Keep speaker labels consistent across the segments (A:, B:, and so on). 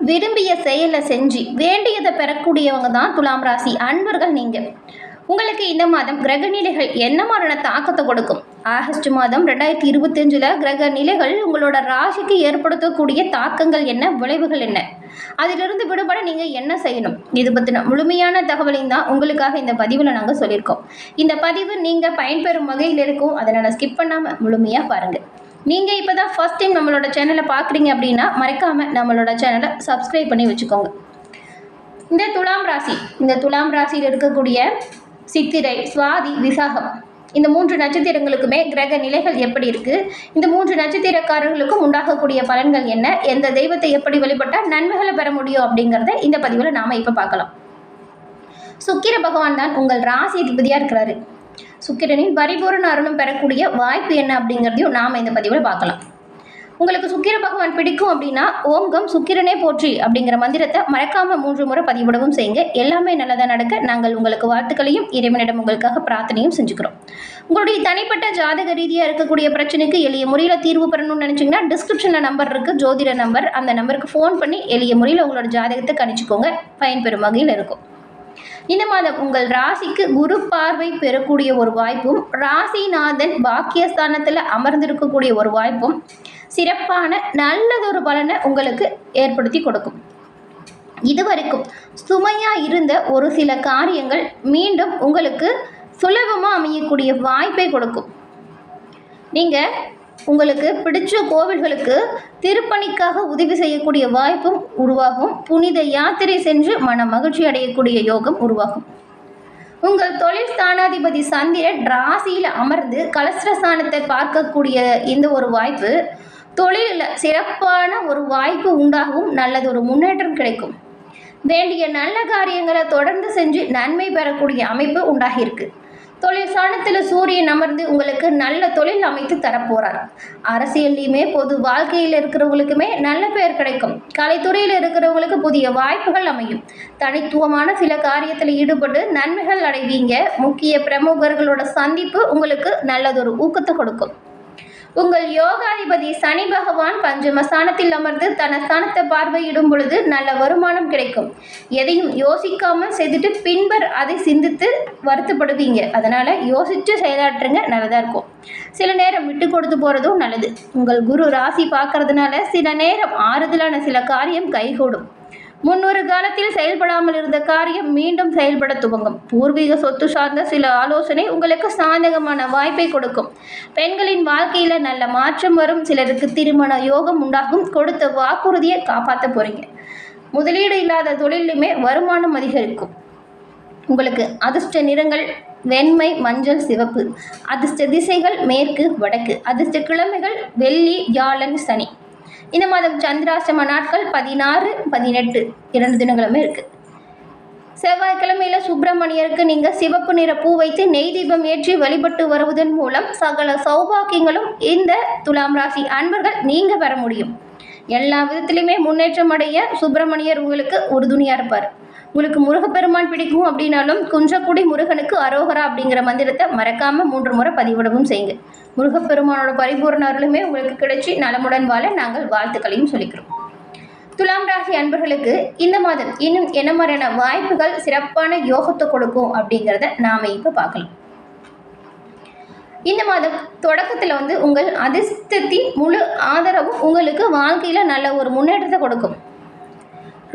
A: விரும்பிய செயலை செஞ்சு வேண்டியதை பெறக்கூடியவங்க தான் துலாம் ராசி அன்பர்கள் நீங்கள். உங்களுக்கு இந்த மாதம் கிரக நிலைகள் என்ன மாதிரியான தாக்கத்தை கொடுக்கும்? ஆகஸ்ட் மாதம் 2025 கிரக நிலைகள் உங்களோட ராசிக்கு ஏற்படுத்தக்கூடிய தாக்கங்கள் என்ன, விளைவுகள் என்ன, அதிலிருந்து விடுபட நீங்கள் என்ன செய்யணும், இது பற்றின முழுமையான தகவலையும் தான் உங்களுக்காக இந்த பதிவில் நாங்கள் சொல்லியிருக்கோம். இந்த பதிவு நீங்கள் பயன்பெறும் வகையில் இருக்கும், அதனால் ஸ்கிப் பண்ணாமல் முழுமையாக பாருங்கள். நீங்கள் இப்போ தான் ஃபஸ்ட் டைம் நம்மளோட சேனலை பார்க்குறீங்க அப்படின்னா மறக்காமல் நம்மளோட சேனலை சப்ஸ்கிரைப் பண்ணி வச்சுக்கோங்க. இந்த துலாம் ராசியில் இருக்கக்கூடிய சித்திரை, சுவாதி, விசாகம் இந்த 3 நட்சத்திரங்களுக்குமே கிரக நிலைகள் எப்படி இருக்குது, இந்த 3 நட்சத்திரக்காரர்களுக்கும் உண்டாகக்கூடிய பலன்கள் என்ன, எந்த தெய்வத்தை எப்படி வழிபட்டால் நன்மைகளை பெற முடியும் அப்படிங்கிறத இந்த பதிவில் நாம் இப்போ பார்க்கலாம். சுக்கிர பகவான் தான் உங்கள் ராசி அதிபதியாக இருக்கிறாரு. சுக்கிரனின் பரிபூரண அருளும் பெறக்கூடிய வாய்ப்பு என்ன அப்படிங்கிறதையும் நாம் இந்த பதிவில் பார்க்கலாம். உங்களுக்கு சுக்கிர பகவான் பிடிக்கும் அப்படின்னா ஓம்கம் சுக்கிரனே போற்றி அப்படிங்கிற மந்திரத்தை மறக்காமல் 3 முறை பதிவிடவும் செய்யுங்க. எல்லாமே நல்லதாக நடக்க நாங்கள் உங்களுக்கு வாழ்த்துக்களையும் இறைவனிடம் உங்களுக்காக பிரார்த்தனையும் செஞ்சுக்கிறோம். உங்களுடைய தனிப்பட்ட ஜாதக ரீதியாக இருக்கக்கூடிய பிரச்சனைக்கு எளிய முறையில் தீர்வு பெறணும்னு நினச்சிங்கன்னா டிஸ்கிரிப்ஷனில் நம்பர் இருக்குது, ஜோதிட நம்பர். அந்த நம்பருக்கு ஃபோன் பண்ணி எளிய முறையில் உங்களோட ஜாதகத்தை கணிச்சிக்கோங்க, பயன்பெறும் வகையில் இருக்கும். இந்த மாதம் உங்கள் ராசிக்கு குரு பார்வை பெறக்கூடிய ஒரு வாய்ப்பும், ராசிநாதன் பாக்கியஸ்தானத்தில் அமர்ந்திருக்கக்கூடிய ஒரு வாய்ப்பும் சிறப்பான நல்லதொரு பலனை உங்களுக்கு ஏற்படுத்தி கொடுக்கும். இதுவரைக்கும் சுமையாக இருந்த ஒரு சில காரியங்கள் மீண்டும் உங்களுக்கு சுலபமாக அமையக்கூடிய வாய்ப்பை கொடுக்கும். நீங்கள் உங்களுக்கு பிடிச்ச கோவில்களுக்கு திருப்பணிக்காக உதவி செய்யக்கூடிய வாய்ப்பும் உருவாகும். புனித யாத்திரை சென்று மன மகிழ்ச்சி அடையக்கூடிய யோகம் உருவாகும். உங்கள் தொழில் ஸ்தானாதிபதி சந்திரன் ராசியில் அமர்ந்து கலஸ்திரஸ்தானத்தை பார்க்கக்கூடிய இந்த ஒரு வாய்ப்பு தொழிலில் சிறப்பான ஒரு வாய்ப்பு உண்டாகவும் நல்லதொரு முன்னேற்றம் கிடைக்கும். வேண்டிய நல்ல காரியங்களை தொடர்ந்து செஞ்சு நன்மை பெறக்கூடிய அமைப்பு உண்டாகியிருக்கு. தொழில் ஸ்தானத்தில் சூரியன் அமர்ந்து உங்களுக்கு நல்ல தொழில் அமைத்து தரப்போகிறார். அரசியல்லையுமே பொது வாழ்க்கையில் இருக்கிறவங்களுக்குமே நல்ல பெயர் கிடைக்கும். கலைத்துறையில் இருக்கிறவங்களுக்கு புதிய வாய்ப்புகள் அமையும். தனித்துவமான சில காரியத்தில் ஈடுபட்டு நன்மைகள் அடைவீங்க. முக்கிய பிரமுகர்களோட சந்திப்பு உங்களுக்கு நல்லதொரு ஊக்கத்தை கொடுக்கும். உங்கள் யோகாதிபதி சனி பகவான் பஞ்சமஸ்தானத்தில் அமர்ந்து தன ஸ்தானத்தை பார்வையிடும் பொழுது நல்ல வருமானம் கிடைக்கும். எதையும் யோசிக்காமல் செய்துட்டு பின்பர் அதை சிந்தித்து வருத்தப்படுவீங்க. அதனால் யோசித்து செயலாற்றுங்க, நல்லதாக இருக்கும். சில நேரம் விட்டு கொடுத்து போகிறதும் நல்லது. உங்கள் குரு ராசி பார்க்கறதுனால சில நேரம் ஆறுதலான சில காரியம் கைகூடும். முன்னொரு காலத்தில் செயல்படாமல் இருந்த காரியம் மீண்டும் செயல்பட துவங்கும். பூர்வீக சொத்து சார்ந்த சில ஆலோசனை உங்களுக்கு சாதகமான வாய்ப்பை கொடுக்கும். பெண்களின் வாழ்க்கையில் நல்ல மாற்றம் வரும். சிலருக்கு திருமண யோகம் உண்டாகும். கொடுத்த வாக்குறுதியை காப்பாற்ற போறீங்க. முதலீடு இல்லாத தொழிலுமே வருமானம் அதிகரிக்கும். உங்களுக்கு அதிர்ஷ்ட நிறங்கள் வெண்மை, மஞ்சள், சிவப்பு. அதிர்ஷ்ட திசைகள் மேற்கு, வடக்கு. அதிர்ஷ்ட கிழமைகள் வெள்ளி, வியாழன், சனி. இந்த மாதம் சந்திராஷ்டம நாட்கள் 16, 18 2 தினங்களுமே இருக்குது. செவ்வாய்க்கிழமையில் சுப்பிரமணியருக்கு நீங்கள் சிவப்பு நிற பூ வைத்து நெய் தீபம் ஏற்றி வழிபட்டு வருவதன் மூலம் சகல சௌபாக்கியங்களும் இந்த துலாம் ராசி அன்பர்கள் நீங்கள் பெற முடியும். எல்லா விதத்திலையுமே முன்னேற்றம் அடைய சுப்பிரமணியர் உங்களுக்கு உறுதுணையாக இருப்பார். உங்களுக்கு முருகப்பெருமான் பிடிக்கும் அப்படின்னாலும் குன்றக்குடி முருகனுக்கு அரோகரா அப்படிங்கிற மந்திரத்தை மறக்காமல் 3 முறை பதிவிடவும் செய்யுங்க. முருகப்பெருமானோட பரிபூர்ண அருளுமே உங்களுக்கு கிடைச்சி நலமுடன் வாழ நாங்கள் வாழ்த்துக்களையும் சொல்லிக்கிறோம். துலாம் ராசி அன்பர்களுக்கு இந்த மாதம் இன்னும் என்ன மாதிரியான வாய்ப்புகள் சிறப்பான யோகத்தை கொடுக்கும் அப்படிங்கிறத நாம் இப்போ பார்க்கலாம். இந்த மாதம் தொடக்கத்தில் உங்கள் அதிர்ஷ்டத்தின் முழு ஆதரவும் உங்களுக்கு வாழ்க்கையில் நல்ல ஒரு முன்னேற்றத்தை கொடுக்கும்.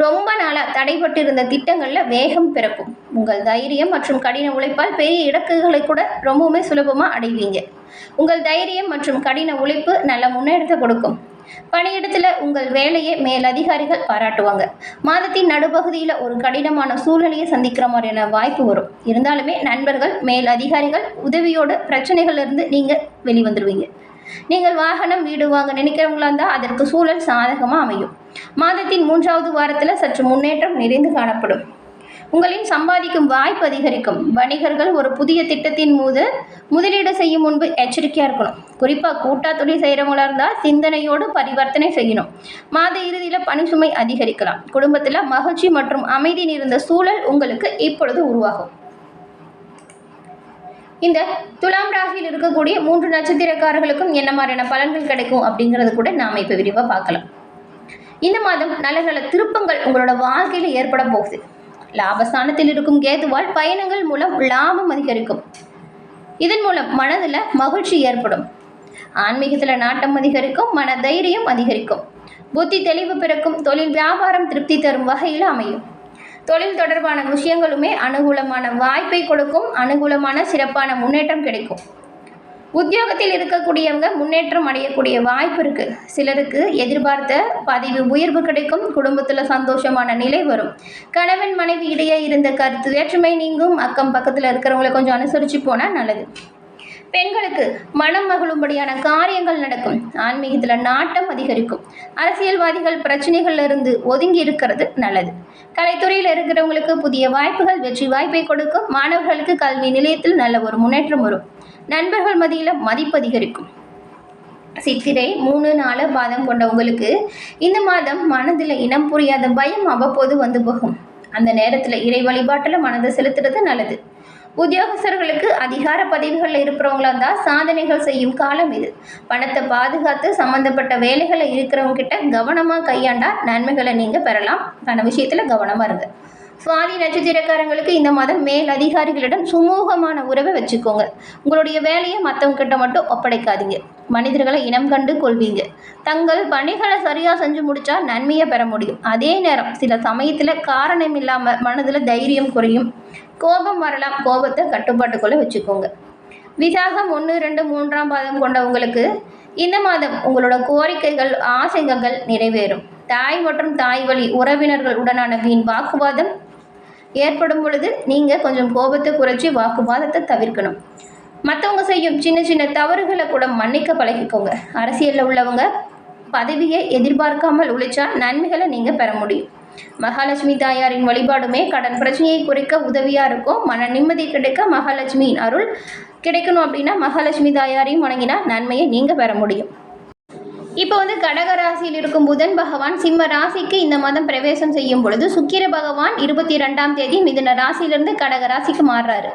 A: ரொம்ப நாளாக தடைபட்டு இருந்த திட்டங்களில் வேகம் பிறக்கும். உங்கள் தைரியம் மற்றும் கடின உழைப்பால் பெரிய இலக்குகளை கூட ரொம்பவுமே சுலபமாக அடைவீங்க. உங்கள் தைரியம் மற்றும் கடின உழைப்பு நல்ல முன்னேற்றத்தை கொடுக்கும். பணியிடத்தில் உங்கள் வேலையை மேலதிகாரிகள் பாராட்டுவாங்க. மாதத்தின் நடுப்பகுதியில் ஒரு கடினமான சூழ்நிலையை சந்திக்கிற மாதிரியான வாய்ப்பு வரும். இருந்தாலுமே நண்பர்கள், மேல் அதிகாரிகள் உதவியோட பிரச்சனைகளிலிருந்து நீங்கள் வெளிவந்துடுவீங்க. நீங்கள் வாகனம், வீடு வாங்க நினைக்கிறவங்களா இருந்தால் அதற்கு சூழல் சாதகமாக அமையும். மாதத்தின் 3வது வாரத்தில் சற்று முன்னேற்றம் நிறைந்து காணப்படும். உங்களின் சம்பாதிக்கும் வாய்ப்பு அதிகரிக்கும். வணிகர்கள் ஒரு புதிய திட்டத்தின் போது முதலீடு செய்யும் முன்பு எச்சரிக்கையாக இருக்கணும். குறிப்பாக கூட்டா தொழில் செய்கிறவங்களா இருந்தால் சிந்தனையோடு பரிவர்த்தனை செய்யணும். மாத இறுதியில் பணி சுமை அதிகரிக்கலாம். குடும்பத்தில் மகிழ்ச்சி மற்றும் அமைதி நிறைந்த சூழல் உங்களுக்கு இப்பொழுது உருவாகும். இந்த துலாம் ராசியில் இருக்கக்கூடிய 3 நட்சத்திரக்காரர்களுக்கும் என்ன மாதிரியான பலன்கள் கிடைக்கும் அப்படிங்கிறது கூட நாம் இப்போ விரிவாக பார்க்கலாம். இந்த மாதம் நல்ல நல்ல திருப்பங்கள் உங்களோட வாழ்க்கையில் ஏற்பட போகுது. லாபஸ்தானத்தில் இருக்கும் கேதுவால் பயணங்கள் மூலம் லாபம் அதிகரிக்கும். இதன் மூலம் மனதில் மகிழ்ச்சி ஏற்படும். ஆன்மீகத்தில் நாட்டம் அதிகரிக்கும். மன தைரியம் அதிகரிக்கும். புத்தி தெளிவு பிறக்கும். தொழில் வியாபாரம் திருப்தி தரும் வகையில் அமையும். தொழில் தொடர்பான விஷயங்களுமே அனுகூலமான வாய்ப்பை கொடுக்கும். அனுகூலமான சிறப்பான முன்னேற்றம் கிடைக்கும். உத்தியோகத்தில் இருக்கக்கூடியவங்க முன்னேற்றம் அடையக்கூடிய வாய்ப்பு இருக்கு. சிலருக்கு எதிர்பார்த்த பதவி உயர்வு கிடைக்கும். குடும்பத்தில் சந்தோஷமான நிலை வரும். கணவன் மனைவி இடையே இருந்த கருத்து வேற்றுமை நீங்கும். அக்கம் பக்கத்தில் இருக்கிறவங்களை கொஞ்சம் அனுசரித்து போனால் நல்லது. பெண்களுக்கு மனம் மகிழும்படியான காரியங்கள் நடக்கும். ஆன்மீகத்தில் நாட்டம் அதிகரிக்கும். அரசியல்வாதிகள் பிரச்சனைகள்ல இருந்து ஒதுங்கி இருக்கிறது நல்லது. கலைத்துறையில் இருக்கிறவங்களுக்கு புதிய வாய்ப்புகள் வெற்றி வாய்ப்பை கொடுக்கும். மாணவர்களுக்கு கல்வி நிலையத்தில் நல்ல ஒரு முன்னேற்றம் வரும். நண்பர்கள் மத்தியில் மதிப்பு அதிகரிக்கும். சித்திரை 3, 4 பாதம் கொண்டவங்களுக்கு இந்த மாதம் மனதில் இனம் புரியாத பயம் அவ்வப்போது வந்து போகும். அந்த நேரத்தில் இறை வழிபாட்டில் மனதை செலுத்துறது நல்லது. உத்தியோகஸ்தர்களுக்கு அதிகார பதவிகளில் இருக்கிறவங்களா இருந்தால் சாதனைகள் செய்யும் காலம் இது. பணத்தை பாதுகாத்து சம்மந்தப்பட்ட வேலைகளில் இருக்கிறவங்க கிட்ட கவனமாக கையாண்டா நன்மைகளை நீங்கள் பெறலாம். பண விஷயத்தில் கவனமாக இருங்க. சுவாதி நட்சத்திரக்காரங்களுக்கு இந்த மாதம் மேல் அதிகாரிகளிடம் சுமூகமான உறவை வச்சுக்கோங்க. உங்களுடைய வேலையை மற்றவங்க கிட்ட மட்டும் ஒப்படைக்காதீங்க. மனிதர்களை இனம் கண்டு கொள்வீங்க. தங்கள் பணிகளை சரியாக செஞ்சு முடித்தா நன்மையை பெற முடியும். அதே நேரம் சில சமயத்தில் காரணம் இல்லாமல் மனதில் தைரியம் குறையும். கோபம் வரலாம். கோபத்தை கட்டுப்பாட்டுக்குள்ளே வச்சுக்கோங்க. விசாகம் 1, 2, 3 பாதம் கொண்டவங்களுக்கு இந்த மாதம் உங்களோட கோரிக்கைகள் ஆசைகள் நிறைவேறும். தாய் மற்றும் தாய் வழி உறவினர்கள் உடனான வீண் வாக்குவாதம் ஏற்படும் பொழுது நீங்கள் கொஞ்சம் கோபத்தை குறைச்சி வாக்குவாதத்தை தவிர்க்கணும். மற்றவங்க செய்யும் சின்ன சின்ன தவறுகளை கூட மன்னிக்க பழகிக்கோங்க. அரசியலில் உள்ளவங்க பதவியை எதிர்பார்க்காமல் உழைச்சா நன்மைகளை நீங்கள் பெற முடியும். மகாலட்சுமி தாயாரின் வழிபாடுமே கடன் பிரச்சனையை குறைக்க உதவியாக இருக்கும். மன நிம்மதி கிடைக்க மகாலட்சுமியின் அருள் கிடைக்கணும் அப்படின்னா மகாலட்சுமி தாயாரையும் வணங்கினா நன்மையை நீங்கள் பெற முடியும். இப்போ கடக ராசியில் இருக்கும் புதன் பகவான் சிம்ம ராசிக்கு இந்த மாதம் பிரவேசம் செய்யும் பொழுது சுக்கிர பகவான் 22ஆம் தேதி மிதுன ராசியிலிருந்து கடக ராசிக்கு மாறுறாரு.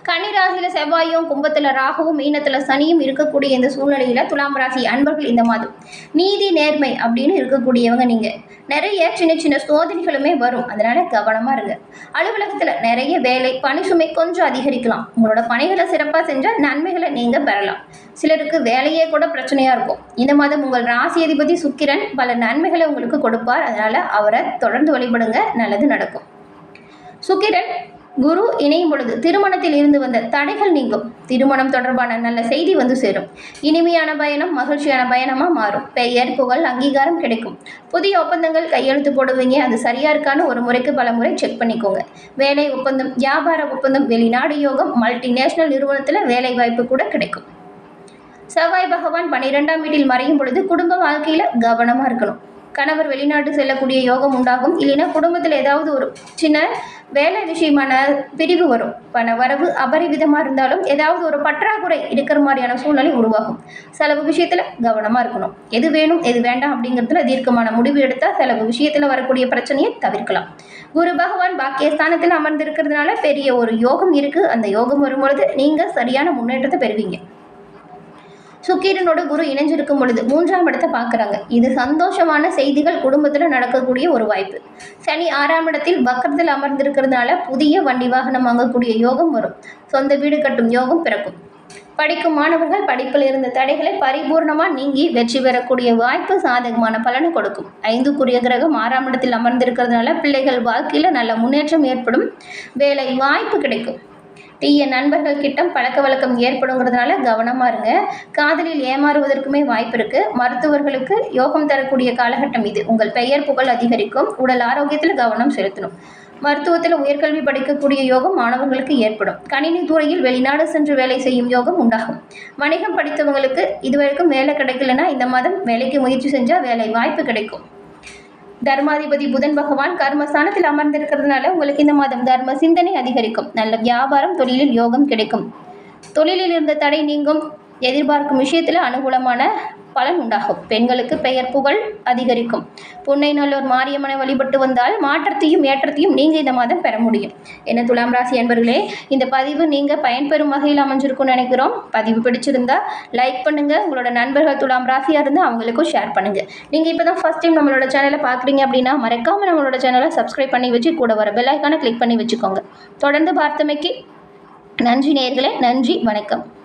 A: கன்னி ராசியில் செவ்வாயும், கும்பத்தில் ராகுவும், மீனத்தில் சனியும் இருக்கக்கூடிய இந்த சூழ்நிலையில் துலாம் ராசி அன்பர்கள் இந்த மாதம் நீதி நேர்மை அப்படின்னு இருக்கக்கூடியவங்க நீங்கள் நிறைய சின்ன சின்ன சோதனைகளுமே வரும். அதனால கவனமாக இருங்க. அலுவலகத்தில் நிறைய வேலை பணி சுமை கொஞ்சம் அதிகரிக்கலாம். உங்களோட பணிகளை சிறப்பாக செஞ்சால் நன்மைகளை நீங்கள் பெறலாம். சிலருக்கு வேலையே கூட பிரச்சனையாக இருக்கும். இந்த மாதம் உங்கள் ராசி அதிபதி சுக்கிரன் பல நன்மைகளை உங்களுக்கு கொடுப்பார். அதனால் அவரை தொடர்ந்து வழிபடுங்க. நல்லது நடக்கும். சுக்கிரன் குரு இணையும் பொழுது திருமணத்தில் இருந்து வந்த தடைகள் நீங்கும். திருமணம் தொடர்பான நல்ல செய்தி சேரும். இனிமையான பயணம் மகிழ்ச்சியான பயணமாக மாறும். பெயர் புகழ் அங்கீகாரம் கிடைக்கும். புதிய ஒப்பந்தங்கள் கையெழுத்து போடுவீங்க. அது சரியா இருக்கான்னு ஒரு முறைக்கு பல முறை செக் பண்ணிக்கோங்க. வேலை ஒப்பந்தம், வியாபார ஒப்பந்தம், வெளிநாடு யோகம், மல்டிநேஷனல் நிறுவனத்தில் வேலை வாய்ப்பு கூட கிடைக்கும். செவ்வாய் பகவான் 12ஆம் வீட்டில் மறையும் பொழுது குடும்ப வாழ்க்கையில் கவனமாக இருக்கணும். கணவர் வெளிநாட்டு செல்லக்கூடிய யோகம் உண்டாகும். இல்லைன்னா குடும்பத்தில் ஏதாவது ஒரு சின்ன வேலை விஷயமான பிரிவு வரும். பண வரவு அபரிவிதமாக இருந்தாலும் ஏதாவது ஒரு பற்றாக்குறை இருக்கிற மாதிரியான சூழ்நிலை உருவாகும். செலவு விஷயத்தில் கவனமாக இருக்கணும். எது வேணும் எது வேண்டாம் அப்படிங்கிறதுல தீர்க்கமான முடிவு எடுத்தால் செலவு விஷயத்தில் வரக்கூடிய பிரச்சனையை தவிர்க்கலாம். குரு பகவான் பாக்கியஸ்தானத்தில் அமர்ந்திருக்கிறதுனால பெரிய ஒரு யோகம் இருக்குது. அந்த யோகம் வரும்பொழுது நீங்கள் சரியான முன்னேற்றத்தை பெறுவீங்க. சுக்கிரனோடு குரு இணைஞ்சிருக்கும் பொழுது 3ஆம் இடத்தை பார்க்குறாங்க. இது சந்தோஷமான செய்திகள் குடும்பத்தில் நடக்கக்கூடிய ஒரு வாய்ப்பு. சனி 6ஆம் இடத்தில் வக்கரத்தில் அமர்ந்திருக்கிறதுனால புதிய வண்டி வாகனம் வாங்கக்கூடிய யோகம் வரும். சொந்த வீடு கட்டும் யோகம் பிறக்கும். படிக்கும் மாணவர்கள் படிப்பில் இருந்த தடைகளை பரிபூர்ணமாக நீங்கி வெற்றி பெறக்கூடிய வாய்ப்பு சாதகமான பலனை கொடுக்கும். 5க்குரிய கிரகம் 6ஆம் இடத்தில் அமர்ந்திருக்கிறதுனால பிள்ளைகள் வாழ்க்கையில் நல்ல முன்னேற்றம் ஏற்படும். வேலை வாய்ப்பு கிடைக்கும். தீய நண்பர்கள் கிட்ட பழக்க வழக்கம் ஏற்படுங்கிறதுனால கவனமாக இருங்க. காதலில் ஏமாறுவதற்குமே வாய்ப்பு இருக்குது. மருத்துவர்களுக்கு யோகம் தரக்கூடிய காலகட்டம் இது. உங்கள் பெயர் புகழ் அதிகரிக்கும். உடல் ஆரோக்கியத்தில் கவனம் செலுத்தணும். மருத்துவத்தில் உயர்கல்வி படிக்கக்கூடிய யோகம் மாணவர்களுக்கு ஏற்படும். கணினி துறையில் வெளிநாடு சென்று வேலை செய்யும் யோகம் உண்டாகும். வணிகம் படித்தவங்களுக்கு இதுவரைக்கும் வேலை கிடைக்கலன்னா இந்த மாதம் வேலைக்கு முயற்சி செஞ்சால் வேலை வாய்ப்பு கிடைக்கும். தர்மாதிபதி புதன் பகவான் கர்மஸ்தானத்தில் அமர்ந்திருக்கிறதுனால உங்களுக்கு இந்த மாதம் தர்ம சிந்தனை அதிகரிக்கும். நல்ல வியாபாரம் தொழிலில் யோகம் கிடைக்கும். தொழிலில் இருந்த தடை நீங்கும். எதிர்பார்க்கும் விஷயத்தில் அனுகூலமான பலன் உண்டாகும். பெண்களுக்கு பெயர் புகழ் அதிகரிக்கும். புன்னைநல்லூர் மாரியம்மனை வழிபட்டு வந்தால் மாற்றத்தையும் ஏற்றத்தையும் நீங்கள் இந்த மாதம் பெற முடியும். என்ன துலாம் ராசி அன்பர்களே, இந்த பதிவு நீங்கள் பயன்பெறும் வகையில் அமைஞ்சிருக்கும்னு நினைக்கிறோம். பதிவு பிடிச்சிருந்தா லைக் பண்ணுங்கள். உங்களோட நண்பர்கள் துலாம் ராசியாக இருந்தால் அவங்களுக்கும் ஷேர் பண்ணுங்கள். நீங்கள் இப்போ தான் ஃபஸ்ட் டைம் நம்மளோட சேனலை பார்க்குறீங்க அப்படின்னா மறக்காமல் நம்மளோட சேனலை சப்ஸ்கிரைப் பண்ணி வச்சு கூட வர பெல் ஐக்கானை கிளிக் பண்ணி வச்சுக்கோங்க. தொடர்ந்து பார்த்தமைக்கு நன்றி நேயர்களே. நன்றி, வணக்கம்.